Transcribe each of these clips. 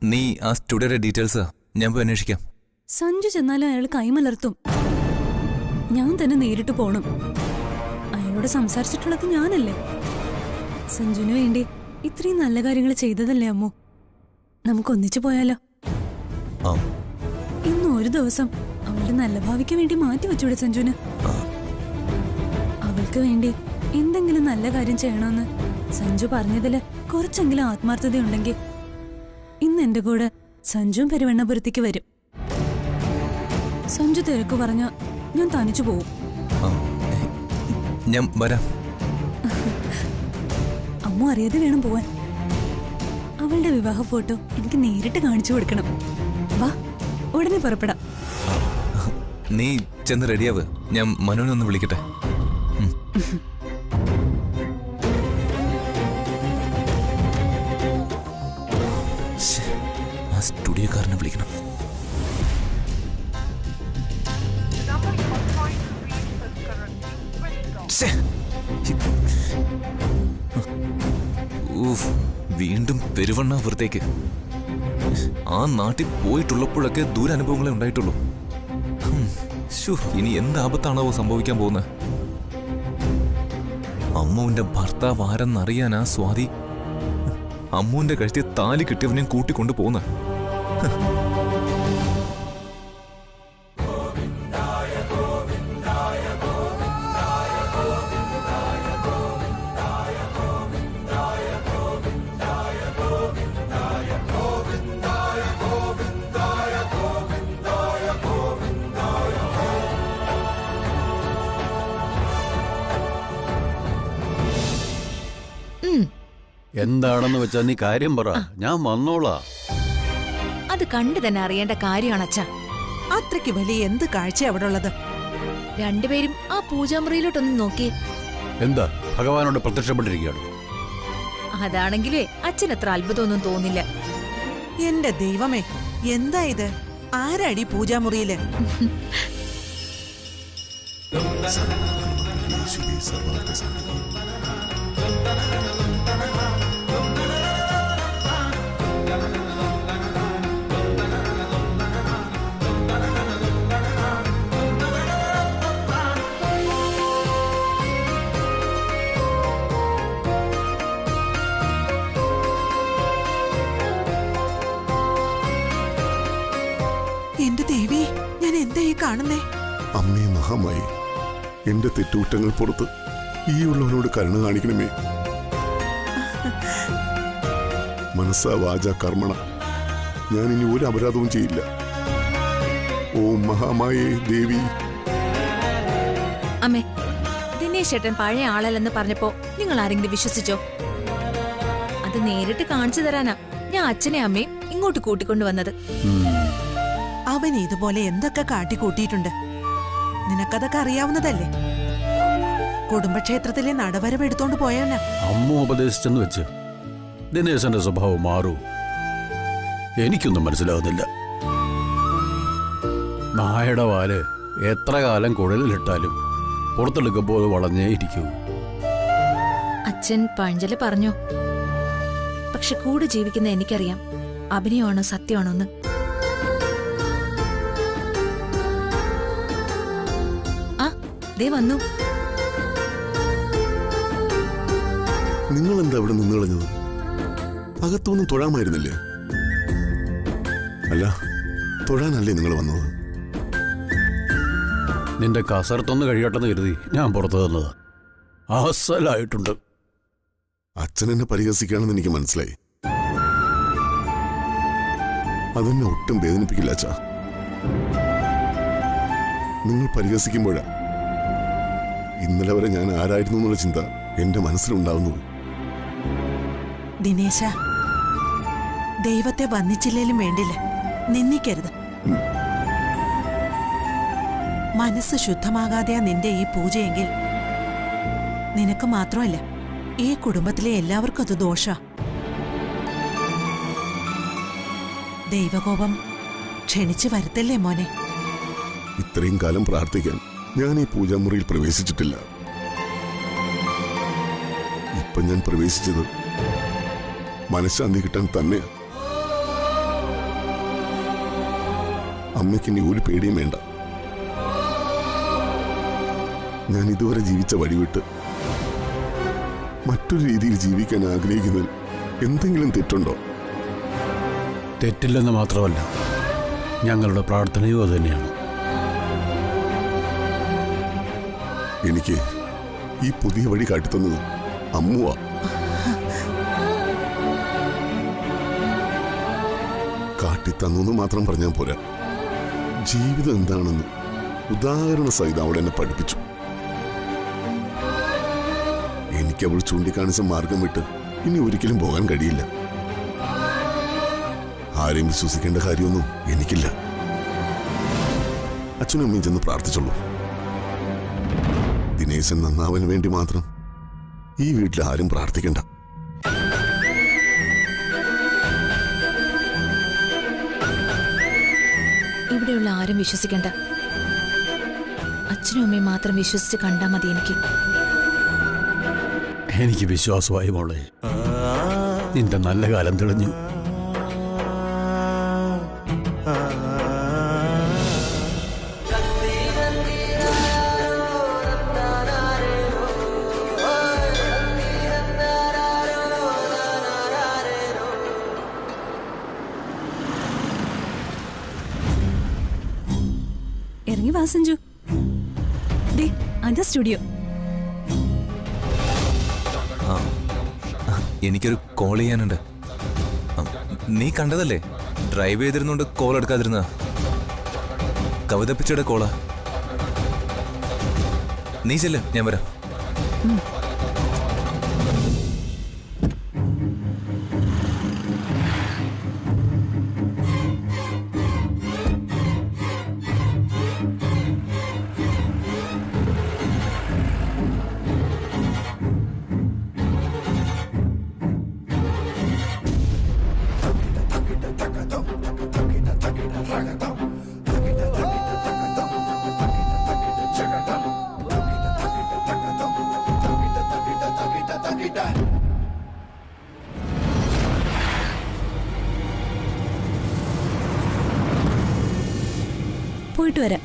നീ ആ സ്റ്റുഡിയോയുടെ ഡീറ്റെയിൽസ് ഞാൻ പോയി അന്വേഷിക്കാം. സഞ്ജു ചെന്നാലും അയാൾ കൈമലർത്തും. ഞാൻ തന്നെ നേരിട്ട് പോണം. അയാളോട് സംസാരിച്ചിട്ടുള്ളത് ഞാനല്ലേ. സഞ്ജുവിന് വേണ്ടി ഇത്രയും നല്ല കാര്യങ്ങൾ ചെയ്തതല്ലേ അമ്മു. നമുക്ക് ഒന്നിച്ചു പോയാലോ? ഇന്ന് ഒരു ദിവസം അവളുടെ നല്ല ഭാവിക്ക് വേണ്ടി മാറ്റി വെച്ചൂടെ സഞ്ജുവിന്? അവൾക്ക് വേണ്ടി എന്തെങ്കിലും നല്ല കാര്യം ചെയ്യണമെന്ന് സഞ്ജു പറഞ്ഞതില് കുറച്ചെങ്കിലും ആത്മാർത്ഥതയുണ്ടെങ്കിൽ ഇന്ന് എന്റെ കൂടെ സഞ്ജുവും പെരുവണ്ണപുരത്തേക്ക് വരും. സഞ്ജു തിരക്ക് പറഞ്ഞ ഞാൻ തനിച്ചു പോവും. ഞാൻ വരാം. അമ്മ അറിയാതെ വേണം പോവാൻ. അവളുടെ വിവാഹ ഫോട്ടോ എനിക്ക് നേരിട്ട് കാണിച്ചു കൊടുക്കണം. വാ, ഉടനെ പുറപ്പെടാം. നീ ചെന്ന് റെഡിയാവ്. ഞാൻ മനുവിനെ ഒന്ന് വിളിക്കട്ടെ. ആ സ്റ്റുഡിയോക്കാരനെ വിളിക്കണം. വീണ്ടും പെരുവണ്ണാപുരത്തേക്ക്. ആ നാട്ടിൽ പോയിട്ടുള്ളപ്പോഴൊക്കെ ദൂരാനുഭവങ്ങളെ ഉണ്ടായിട്ടുള്ളൂ. ഇനി എന്താപത്താണാവോ സംഭവിക്കാൻ പോകുന്നത്? അമ്മുവിന്റെ ഭർത്താവ് ആരെന്നറിയാനാ സ്വാതി അമ്മുവിന്റെ കഴുത്തിൽ താലി കിട്ടിയവനെയും കൂട്ടിക്കൊണ്ടു പോകുന്ന. എന്താണെന്ന് വെച്ചാ നീ കാര്യം പറ, ഞാൻ വന്നോളാ. അത് കണ്ടു തന്നെ അറിയേണ്ട കാര്യമാണ് അച്ഛാ. അത്രയ്ക്ക് വലിയ എന്ത് കാഴ്ച അവിടെ ഉള്ളത്? രണ്ടുപേരും ആ പൂജാമുറിയിലോട്ടൊന്ന് നോക്കി. എന്താ ഭഗവാനോട് പ്രത്യക്ഷപ്പെട്ടിരിക്കുകയാണ്? അതാണെങ്കിലേ അച്ഛൻ അത്ര അത്ഭുതമൊന്നും തോന്നില്ല. എന്റെ ദൈവമേ, എന്താ ഇത്? ആരാടി പൂജാമുറിയില്? എന്റെ ദേവി, ഞാൻ എന്താ ഈ കാണുന്നേ? അമ്മേ മഹാമായി, എന്റെ തെറ്റുകുറ്റങ്ങൾ പുറത്ത് ഈ ഉള്ളവനോട് കരുണ കാണിക്കണമേ. മനസ്സാ വാച കർമ്മണ ഞാൻ ഇനി ഒരു അപരാധവും ചെയ്യില്ല. ഓം മഹാമായേ ദേവി. അമ്മേ, ദിനേശ് ചേട്ടൻ പഴയ ആളല്ലെന്ന് പറഞ്ഞപ്പോ നിങ്ങൾ ആരെങ്കിലും വിശ്വസിച്ചോ? അത് നേരിട്ട് കാണിച്ചു തരാനാ ഞാൻ അച്ഛനെ അമ്മയും ഇങ്ങോട്ട് കൂട്ടിക്കൊണ്ടുവന്നത്. അവൻ ഇതുപോലെ എന്തൊക്കെ കാട്ടിക്കൂട്ടിയിട്ടുണ്ട്. നിനക്കതൊക്കെ അറിയാവുന്നതല്ലേ? കുടുംബക്ഷേത്രത്തിലെ നടവരവ് എടുത്തോണ്ട് പോയവനാ. അമ്മ ഉപദേശിച്ചെന്ന് വെച്ച് ദിനേശന്റെ സ്വഭാവം മാറൂ? എനിക്കൊന്നും മനസ്സിലാവുന്നില്ല. നായയുടെ വാല് എത്ര കാലം കുഴലിലിട്ടാലും പുറത്തെടുക്കുമ്പോൾ വളഞ്ഞേ ഇരിക്കൂ. അച്ഛൻ പഴഞ്ചല് പറഞ്ഞു. പക്ഷെ കൂടെ ജീവിക്കുന്ന എനിക്കറിയാം അഭിനയമാണോ സത്യമാണോ എന്ന്. ദേ വന്നു. നിങ്ങൾ എന്താ ഇവിടെ നിന്ന് കളഞ്ഞത്? അകത്തൊന്നും തൊഴാമായിരുന്നില്ലേ? അല്ല, തൊഴാനല്ലേ നിങ്ങൾ വന്നത്? നിന്റെ കസർത്തൊന്ന് കഴിയട്ടെന്ന് കരുതി ഞാൻ പുറത്തു തന്നത്. അസലായിട്ടുണ്ട്. അച്ഛൻ എന്നെ പരിഹസിക്കുകയാണെന്ന് എനിക്ക് മനസ്സിലായി. അതെന്നെ ഒട്ടും വേദനിപ്പിക്കില്ല അച്ഛാ. നിങ്ങൾ പരിഹസിക്കുമ്പോഴാ ഇന്നലെ വരെ ഞാൻ ആരായിരുന്നു എന്നുള്ള ചിന്ത എന്റെ മനസ്സിലുണ്ടാവുന്നത്. ദിനേശ, ദൈവത്തെ വന്നിച്ചില്ലേലും വേണ്ടില്ല, നിന്ദിക്കരുത്. മനസ്സ് ശുദ്ധമാകാതെയാ നിന്റെ ഈ പൂജയെങ്കിൽ നിനക്ക് മാത്രമല്ല ഈ കുടുംബത്തിലെ എല്ലാവർക്കും അത് ദോഷ. ദൈവകോപം ക്ഷണിച്ചു വരുത്തല്ലേ മോനെ? ഇത്രയും കാലം പ്രാർത്ഥിക്കാൻ ഞാൻ ഈ പൂജാമുറിയിൽ പ്രവേശിച്ചിട്ടില്ല. ഇപ്പൊ ഞാൻ പ്രവേശിച്ചത് മനഃശാന്തി കിട്ടാൻ തന്നെയാ. അമ്മയ്ക്ക് ഇനി ഒരു പേടിയും വേണ്ട. ഞാൻ ഇതുവരെ ജീവിച്ച വഴിവിട്ട് മറ്റൊരു രീതിയിൽ ജീവിക്കാൻ ആഗ്രഹിക്കുന്നതിൽ എന്തെങ്കിലും തെറ്റുണ്ടോ? തെറ്റില്ലെന്ന് മാത്രമല്ല, ഞങ്ങളുടെ പ്രാർത്ഥനയും അതുതന്നെയാണ്. എനിക്ക് ഈ പുതിയ വഴി കാട്ടിത്തന്നത് അമ്മുവാ. കാട്ടിത്തന്നു മാത്രം പറഞ്ഞാൽ പോരാ, ജീവിതം എന്താണെന്ന് ഉദാഹരണ സഹിതം അവൾ എന്നെ പഠിപ്പിച്ചു. എനിക്ക് അവൾ ചൂണ്ടിക്കാണിച്ച മാർഗം വിട്ട് ഇനി ഒരിക്കലും പോകാൻ കഴിയില്ല. ആരെയും വിശ്വസിക്കേണ്ട കാര്യമൊന്നും എനിക്കില്ല. അച്ഛനും അമ്മയും ചെന്ന് പ്രാർത്ഥിച്ചുള്ളൂ. ദിനേശൻ നന്നാവന് വേണ്ടി മാത്രം ഈ വീട്ടിൽ ആരും പ്രാർത്ഥിക്കണ്ട. ഇവിടെയുള്ള ആരും വിശ്വസിക്കണ്ട. അച്ഛനും അമ്മയും മാത്രം വിശ്വസിച്ച് കണ്ടാൽ മതി. എനിക്ക് വിശ്വാസമായി മോളെ, നിന്റെ നല്ല കാലം തെളിഞ്ഞു. ഇറങ്ങി വാ സഞ്ജു. ദേ അതാ സ്റ്റുഡിയോ. എനിക്കൊരു കോൾ ചെയ്യാനുണ്ട്. നീ കണ്ടതല്ലേ, ഡ്രൈവ് ചെയ്തിരുന്നോണ്ട് കോൾ എടുക്കാതിരുന്ന. കവിത പിച്ചയുടെ കോളാ. നീ ചെല്ല്, ഞാൻ വരാം. പോയിട്ട് വരാം.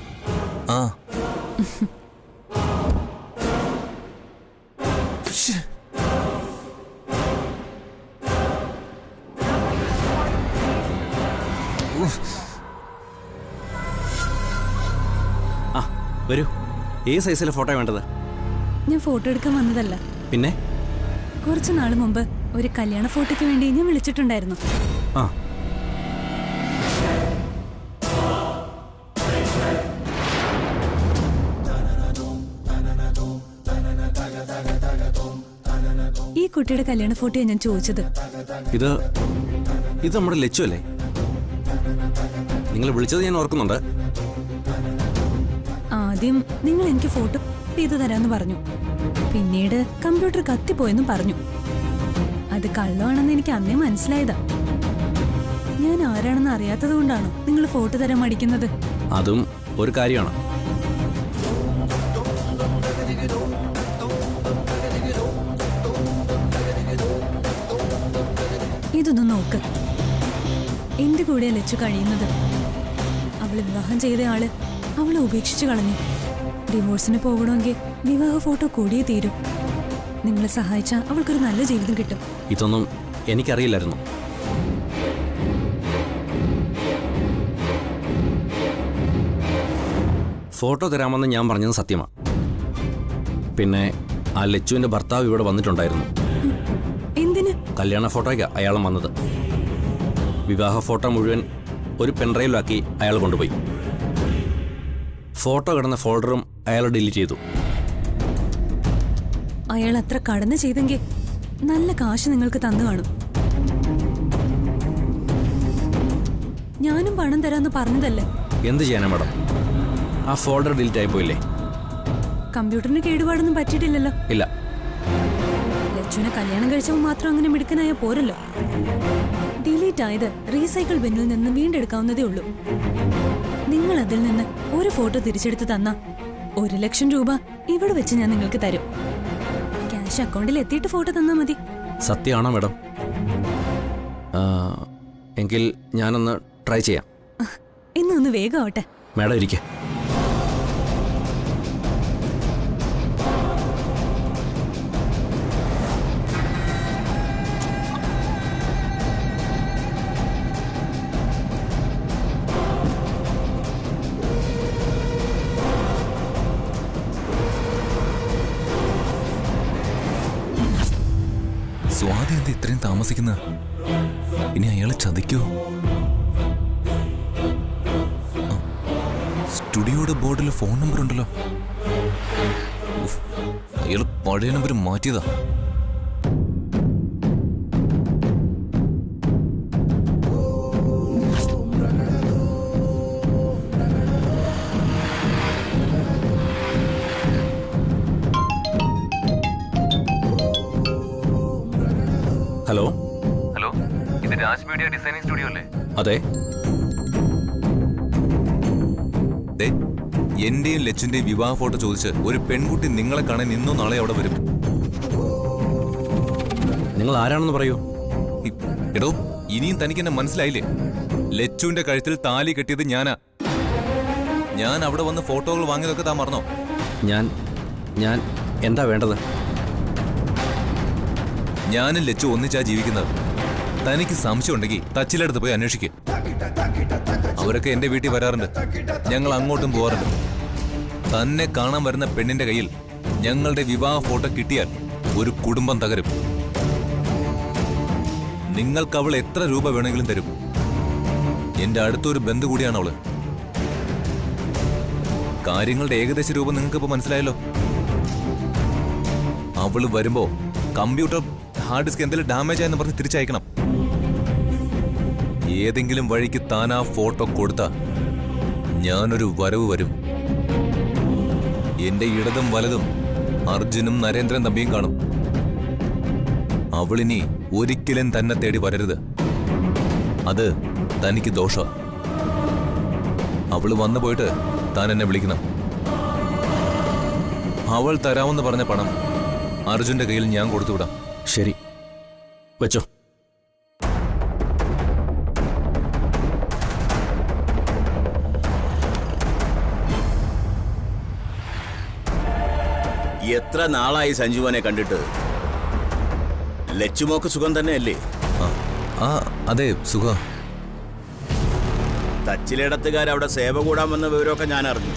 ആ വരൂ. ഏത് സൈസിലെ ഫോട്ടോ വേണ്ടത്? ഞാൻ ഫോട്ടോ എടുക്കാൻ വന്നതല്ല. പിന്നെ കുറച്ച് നാൾ മുമ്പ് ഒരു കല്യാണ ഫോട്ടോയ്ക്ക് വേണ്ടി ഞാൻ വിളിച്ചിട്ടുണ്ടായിരുന്നു. ആ ഈ കുട്ടിയുടെ കല്യാണ ഫോട്ടോയാണ് ഞാൻ ചോദിച്ചത്. ഇത് നമ്മുടെ ലച്ചു അല്ലേ? നിങ്ങൾ വിളിച്ചത് ഞാൻ ഓർക്കുന്നുണ്ട്. ആദ്യം നിങ്ങൾ എനിക്ക് ഫോട്ടോ ചെയ്തു തരാന്ന് പറഞ്ഞു. പിന്നീട് കമ്പ്യൂട്ടർ കത്തിപ്പോയെന്നും പറഞ്ഞു. അത് കള്ളമാണെന്ന് എനിക്ക് അന്നേ മനസ്സിലായതാ. ഞാൻ ആരാണെന്ന് അറിയാത്തത് കൊണ്ടാണോ നിങ്ങൾ ഫോട്ടോ തരാൻ മടിക്കുന്നത്? അതും ഒരു കാര്യമാണ്. ഇതൊന്ന് നോക്ക്. എന്റെ കൂടെ ലച്ചു കഴിയുന്നത്. അവള് വിവാഹം ചെയ്ത ആള് അവളെ ഉപേക്ഷിച്ചു കളഞ്ഞു. ഡിവോഴ്സിന് പോകണമെങ്കിൽ വിവാഹ ഫോട്ടോ കൂടിയേ തീരും. നിങ്ങളെ സഹായിച്ചാൽ അവൾക്കൊരു നല്ല ജീവിതം കിട്ടും. ഇതൊന്നും എനിക്കറിയില്ലായിരുന്നു. ഫോട്ടോ തരാമെന്ന് ഞാൻ പറഞ്ഞത് സത്യമാണ്. പിന്നെ ആ ലച്ചുവിന്റെ ഭർത്താവ് ഇവിടെ വന്നിട്ടുണ്ടായിരുന്നു. എന്തിന്? കല്യാണ ഫോട്ടോയ്ക്ക് അയാൾ വന്നത്. വിവാഹ ഫോട്ടോ മുഴുവൻ ഒരു പെൻഡ്രൈവിലാക്കി അയാൾ കൊണ്ടുപോയി. ഫോട്ടോ കിടന്ന ഫോൾഡറും അയാൾ ഡിലീറ്റ് ചെയ്തു. അയാൾ അത്ര കടന്നു ചെയ്തെങ്കിൽ നല്ല കാശ് നിങ്ങൾക്ക് തന്നു കാണും. ഞാനും പണം തരാന്ന് പറഞ്ഞതല്ലേ? എന്ത് ചെയ്യാനാ മാഡം? ആ ഫോൾഡർ ഡിലീറ്റ് ആയി പോയില്ലേ? കമ്പ്യൂട്ടറിന് കേടുപാടൊന്നും പറ്റിയിട്ടില്ലല്ലോ. ഇല്ല. ലച്ചുവിനെ കല്യാണം കഴിച്ചപ്പോൾ മാത്രം അങ്ങനെ മിടുക്കനായ പോരല്ലോ. ഡിലീറ്റ് ആയത് റീസൈക്കിൾ ബിന്നിൽ നിന്ന് വീണ്ടെടുക്കാവുന്നതേ ഉള്ളൂ. നിങ്ങൾ അതിൽ നിന്ന് ഒരു ഫോട്ടോ തിരിച്ചെടുത്ത് തന്ന 1,00,000 രൂപ ഇവിടെ വെച്ച് ഞാൻ നിങ്ങൾക്ക് തരും. ക്യാഷ് അക്കൗണ്ടിൽ എത്തിയിട്ട് ഫോട്ടോ തന്നാ മതി. സത്യമാണോ മാഡം? എങ്കിൽ ഞാനൊന്ന് ട്രൈ ചെയ്യാം. എന്ന് ഒന്ന് വേഗമാവട്ടെ. മാഡം ഇരിക്കെ. സ്വാതി എന്താ ഇത്രയും താമസിക്കുന്ന? ഇനി അയാളെ ചതിക്കോ? സ്റ്റുഡിയോയുടെ ബോർഡിൽ ഫോൺ നമ്പർ ഉണ്ടല്ലോ. അയാൾ പഴയ നമ്പർ മാറ്റിയതാ. ഹലോ ഹലോ, ഇത് രാജ് മീഡിയ ഡിസൈനിങ് സ്റ്റുഡിയോ അല്ലേ? അതെ. എന്റെയും ലച്ചുന്റെയും വിവാഹ ഫോട്ടോ ചോദിച്ച് ഒരു പെൺകുട്ടി നിങ്ങളെ കാണാൻ ഇന്നോ നാളെ അവിടെ വരും. നിങ്ങൾ ആരാണെന്ന് പറയൂ. എടോ, ഇനിയും തനിക്ക് എന്നെ മനസ്സിലായില്ലേ? ലച്ചുവിന്റെ കഴുത്തിൽ താലി കെട്ടിയത് ഞാനാ. ഞാൻ അവിടെ വന്ന് ഫോട്ടോകൾ വാങ്ങിയതൊക്കെ താൻ മറന്നോ? ഞാൻ എന്താ വേണ്ടത്? ഞാനും ലച്ചു ഒന്നിച്ചാ ജീവിക്കുന്നത്. തനിക്ക് സംശയം ഉണ്ടെങ്കിൽ തച്ചിലടുത്ത് പോയി അന്വേഷിക്കുക. അവരൊക്കെ എന്റെ വീട്ടിൽ വരാറുണ്ട്, ഞങ്ങൾ അങ്ങോട്ടും പോവാറുണ്ട്. തന്നെ കാണാൻ വരുന്ന പെണ്ണിന്റെ കയ്യിൽ ഞങ്ങളുടെ വിവാഹ ഫോട്ടോ കിട്ടിയാൽ ഒരു കുടുംബം തകരും. നിങ്ങൾക്ക് അവൾ എത്ര രൂപ വേണമെങ്കിലും തരും. എന്റെ അടുത്തൊരു ബന്ധു കൂടിയാണ് അവള്. കാര്യങ്ങളുടെ ഏകദേശ രൂപം നിങ്ങൾക്കിപ്പോ മനസ്സിലായല്ലോ. അവള് വരുമ്പോ കമ്പ്യൂട്ടർ ഹാർഡ് ഡിസ്ക് എന്തെങ്കിലും ഡാമേജ് ആയെന്ന് പറഞ്ഞ് തിരിച്ചയക്കണം. ഏതെങ്കിലും വഴിക്ക് താൻ ആ ഫോട്ടോ കൊടുത്ത ഞാനൊരു വരവ് വരും. എന്റെ ഇടതും വലതും അർജുനും നരേന്ദ്രൻ തമ്പിയും കാണും. അവളിനി ഒരിക്കലും തന്നെ തേടി വരരുത്. അത് തനിക്ക് ദോഷ. അവള് വന്നു പോയിട്ട് താൻ എന്നെ വിളിക്കണം. അവൾ തരാമെന്ന് പറഞ്ഞ പണം അർജുന്റെ കയ്യിൽ ഞാൻ കൊടുത്തുവിടാം. ശരി, വെച്ചോ. എത്ര നാളായി സഞ്ജുവനെ കണ്ടിട്ട്? ലച്ചുമോക്ക് സുഖം തന്നെയല്ലേ? അതെ, സുഖ. തച്ചിലിടത്തുകാരവിടെ സേവ കൂടാമെന്ന വിവരമൊക്കെ ഞാൻ അറിഞ്ഞു.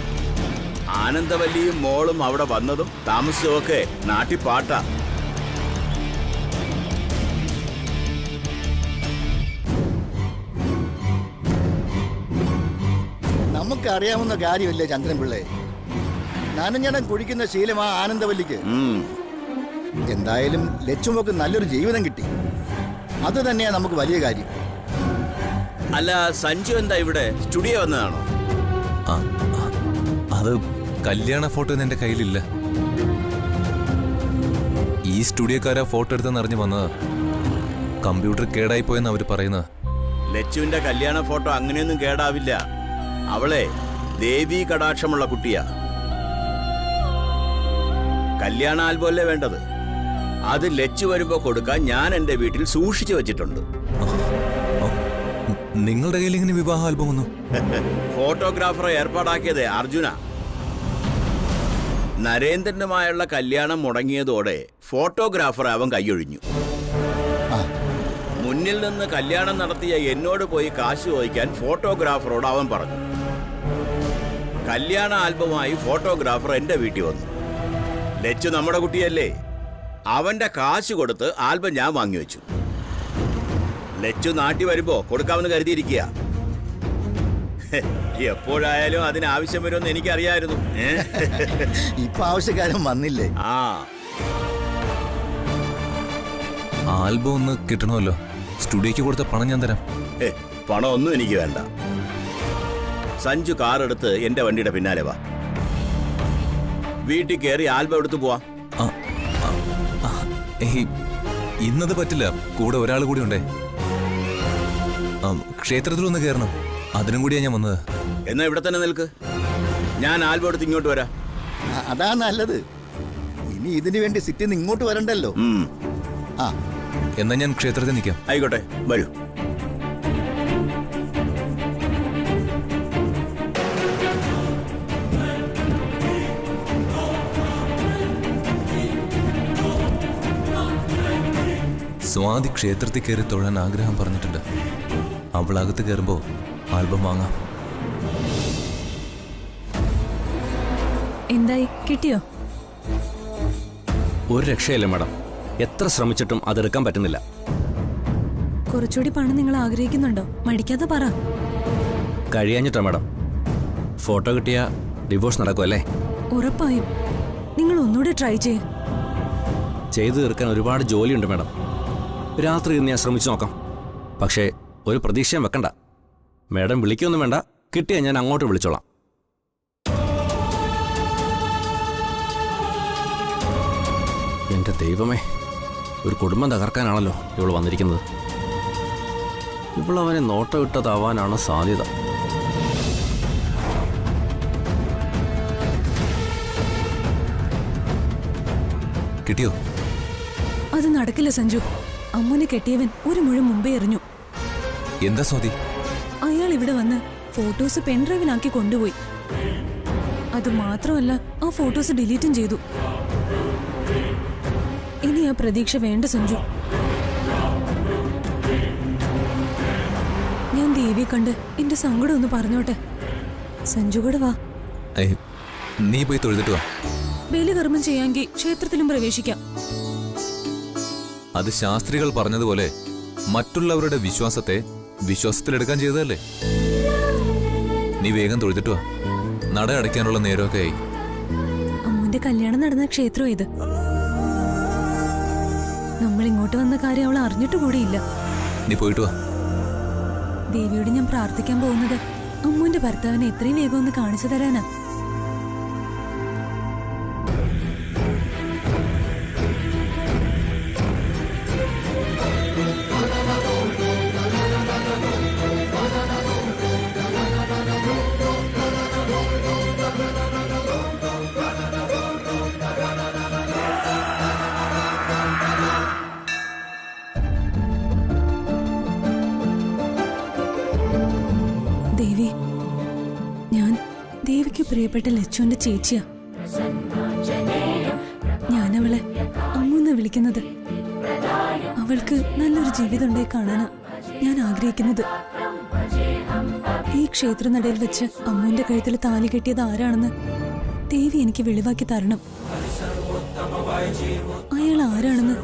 ആനന്ദവല്ലിയും മോളും അവിടെ വന്നതും താമസവുമൊക്കെ നാട്ടിൽ പാട്ടാ. നമുക്കറിയാവുന്ന കാര്യമല്ലേ ചന്ദ്രൻപിള്ളേ, നനഞ്ഞടം കുടിക്കുന്ന ശീലമാ ആനന്ദവല്ലിക്ക്. എന്തായാലും ലച്ചുമോക്ക് നല്ലൊരു ജീവിതം കിട്ടി. അത് തന്നെയാ നമുക്ക് വലിയ കാര്യം. അല്ല, സഞ്ജു എന്താ ഇവിടെ സ്റ്റുഡിയോ വന്നതാണോ? അത് കല്യാണ ഫോട്ടോ ഒന്നും എന്റെ കയ്യിലില്ല. ഈ സ്റ്റുഡിയോക്കാരാ ഫോട്ടോ എടുത്തെന്ന് അറിഞ്ഞു വന്നതാ. കമ്പ്യൂട്ടർ കേടായി പോയെന്ന് അവര് പറയുന്നത്. ലച്ചുവിന്റെ കല്യാണ ഫോട്ടോ അങ്ങനെയൊന്നും കേടാവില്ല. അവളെ ദേവീ കടാക്ഷമുള്ള കുട്ടിയാ. കല്യാണ ആൽബം അല്ലേ വേണ്ടത്? അത് ലച്ചു വരുമ്പോ കൊടുക്കാൻ ഞാൻ എന്റെ വീട്ടിൽ സൂക്ഷിച്ചു വെച്ചിട്ടുണ്ട്. നിങ്ങളുടെ കയ്യിൽ ഇങ്ങനെ വിവാഹ ആൽബം ഒന്നും? ഫോട്ടോഗ്രാഫറെ ഏർപ്പാടാക്കിയത് അർജുന. നരേന്ദ്രനുമായുള്ള കല്യാണം മുടങ്ങിയതോടെ ഫോട്ടോഗ്രാഫർ അവൻ കൈയൊഴിഞ്ഞു. മുന്നിൽ നിന്ന് കല്യാണം നടത്തിയ എന്നോട് പോയി കാശ് ചോദിക്കാൻ ഫോട്ടോഗ്രാഫറോട് അവൻ പറഞ്ഞു. കല്യാണ ആൽബമായി ഫോട്ടോഗ്രാഫർ എന്റെ വീട്ടിൽ വന്നു. ലച്ചു നമ്മുടെ കുട്ടിയല്ലേ, അവന്റെ കാശ് കൊടുത്ത് ആൽബം ഞാൻ വാങ്ങിവെച്ചു. ലച്ചു നാട്ടിൽ വരുമ്പോ കൊടുക്കാമെന്ന് കരുതിയിരിക്കുക. എപ്പോഴായാലും അതിനാവശ്യം വരുമെന്ന് എനിക്കറിയായിരുന്നു. ഇപ്പൊ ആവശ്യക്കാരൻ വന്നില്ലേ? ആൽബം ഒന്ന് കിട്ടണമല്ലോ. സ്റ്റുഡിയോക്ക് കൊടുത്ത പണം ഞാൻ തരാം. പണം ഒന്നും എനിക്ക് വേണ്ട. സഞ്ജു കാർ എടുത്ത് എന്റെ വണ്ടിയുടെ പിന്നാലെ വാ. വീട്ടിൽ കയറി ആൽബം എടുത്തു പോവാം. ഇന്നത് പറ്റില്ല, കൂടെ ഒരാൾ കൂടി ഉണ്ടേ. ക്ഷേത്രത്തിലൊന്ന് കയറണം, അതിനും കൂടിയാ ഞാൻ വന്നത്. എന്നാ ഇവിടെ തന്നെ നിൽക്ക്, ഞാൻ ആൽബം എടുത്ത് ഇങ്ങോട്ട് വരാം. അതാ നല്ലത്. ഇനി ഇതിനു വേണ്ടി സിറ്റിന്ന് ഇങ്ങോട്ട് വരണ്ടല്ലോ. എന്നാ ഞാൻ ക്ഷേത്രത്തിൽ നിൽക്കാം. ആയിക്കോട്ടെ, വരൂ. സ്വാതി ക്ഷേത്രത്തിൽ കയറി തൊഴാൻ ആഗ്രഹം പറഞ്ഞിട്ടുണ്ട്. അവളകത്ത് കയറുമ്പോൾ ആൽബം വാങ്ങാം. എന്തായി, കിട്ടിയോ? ഒരു രക്ഷയില്ല മാഡം. എത്ര ശ്രമിച്ചിട്ടും അതെടുക്കാൻ പറ്റുന്നില്ല. കുറച്ചുകൂടി പണം നിങ്ങൾ ആഗ്രഹിക്കുന്നുണ്ടോ? മടിക്കാതെ പറ. കഴിയാഞ്ഞിട്ടാ മാഡം. ഫോട്ടോ കിട്ടിയ ഡിവോഴ്സ് നടക്കുമല്ലേ? ഉറപ്പായും. നിങ്ങൾ ഒന്നുകൂടെ ട്രൈ ചെയ്തു തീർക്കാൻ ഒരുപാട് ജോലിയുണ്ട് മാഡം. രാത്രി ഇന്ന് ഞാൻ ശ്രമിച്ചു നോക്കാം. പക്ഷേ ഒരു പ്രതീക്ഷയും വെക്കണ്ട. മാഡം വിളിക്കൊന്നും വേണ്ട. കിട്ടിയാൽ ഞാൻ അങ്ങോട്ട് വിളിച്ചോളാം. എൻ്റെ ദൈവമേ, ഒരു കുടുംബം തകർക്കാനാണല്ലോ ഇവൾ വന്നിരിക്കുന്നത്. ഇവളവനെ നോട്ടം ഇട്ടതാവാനാണ് സാധ്യത. കിട്ടിയോ? അത് നടക്കില്ല സഞ്ജു. അമ്മനെ കെട്ടിയവൻ ഒരു മുഴ മുമ്പേ എറിഞ്ഞു. എന്താ സ്വാതി? അയാൾ ഇവിടെ വന്ന് ഫോട്ടോസ് പെൻഡ്രൈവിലാക്കി കൊണ്ടുപോയി. അത് മാത്രമല്ല, ആ ഫോട്ടോസ് ഡിലീറ്റും ചെയ്തു. ഇനി ആ പ്രതീക്ഷ വേണ്ട സഞ്ജു. ഞാൻ ദേവിയെ കണ്ട് എന്റെ സങ്കടം ഒന്ന് പറഞ്ഞോട്ടെ. സഞ്ജു കൂടെ വാ. നീ പോയി തൊഴുതിട്ട് വാ. ബലികർമ്മം ചെയ്യാമെങ്കിൽ ക്ഷേത്രത്തിലും പ്രവേശിക്കാം. അത് ശാസ്ത്രികൾ പറഞ്ഞതുപോലെ മറ്റുള്ളവരുടെ വിശ്വാസത്തെ വിശ്വാസത്തിലെടുക്കാൻ ചെയ്തതല്ലേ? നീ വേഗം തൊഴുതിട്ട് വാ. നട അടയ്ക്കാനുള്ള നേരമൊക്കെ ആയി. അമ്മന്റെ കല്യാണം നടന്ന ക്ഷേത്രം ഇത്. നമ്മൾ ഇങ്ങോട്ട് വന്ന കാര്യം അവൾ അറിഞ്ഞിട്ട് കൂടിയില്ല. നീ പോയിട്ട് വാ. ദേവിയോട് ഞാൻ പ്രാർത്ഥിക്കാൻ പോകുന്നത് അമ്മുവിന്റെ ഭർത്താവിനെ എത്രയും വേഗം ഒന്ന് കാണിച്ചു തരാനാ. ദേവി, ഞാൻ ദേവിക്ക് പ്രിയപ്പെട്ട ലച്ചുവിന്റെ ചേച്ചിയാ. ഞാനവളെ അമ്മൂന്ന് വിളിക്കുന്നത്. അവൾക്ക് നല്ലൊരു ജീവിതം ഉണ്ടായി കാണാനാ ഞാൻ ആഗ്രഹിക്കുന്നത്. ഈ ക്ഷേത്രനടയിൽ വെച്ച് അമ്മൂന്റെ കഴുത്തിൽ താലി കെട്ടിയത് ആരാണെന്ന് ദേവി എനിക്ക് വെളിവാക്കി തരണം. അയാൾ ആരാണെന്ന്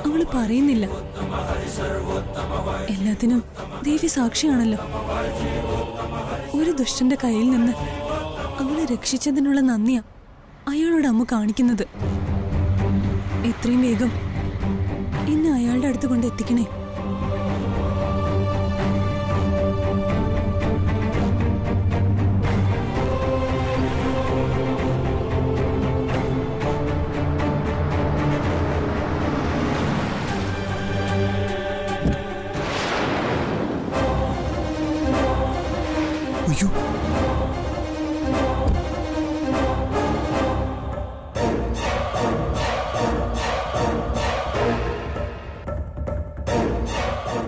അവള് പറയുന്നില്ല. എല്ലാത്തിനും ദേവി സാക്ഷിയാണല്ലോ. ഒരു ദുഷ്ടന്റെ കയ്യിൽ നിന്ന് അവളെ രക്ഷിച്ചതിനുള്ള നന്ദിയാ അയാളോട് അമ്മ കാണിക്കുന്നത്. എത്രയും വേഗം എന്നെ അയാളുടെ അടുത്ത് കൊണ്ട് എത്തിക്കണേ. അയ്യോ,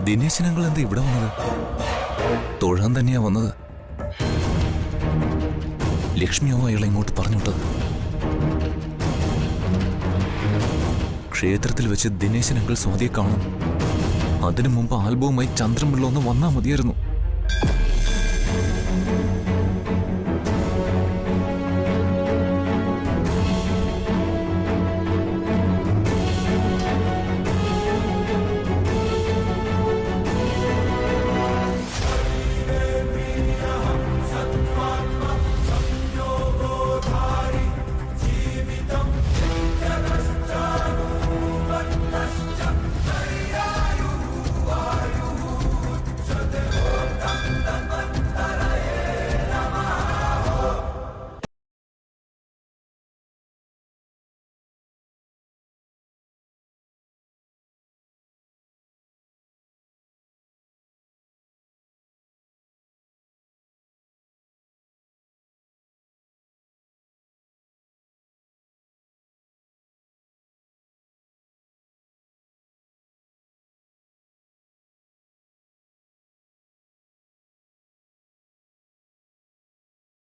ദിനേശനങ്ങൾ എന്താ ഇവിടെ വന്നത്? തൊഴാൻ തന്നെയാ വന്നത്. ലക്ഷ്മിയോ അയാളെ ഇങ്ങോട്ട് പറഞ്ഞുവിട്ടത്. ക്ഷേത്രത്തിൽ വെച്ച് ദിനേശനങ്ങൾ സ്വാതിയെ കാണും. അതിനു മുമ്പ് ആൽബവുമായി ചന്ദ്രൻപിള്ള ഒന്ന് വന്നാ മതിയായിരുന്നു.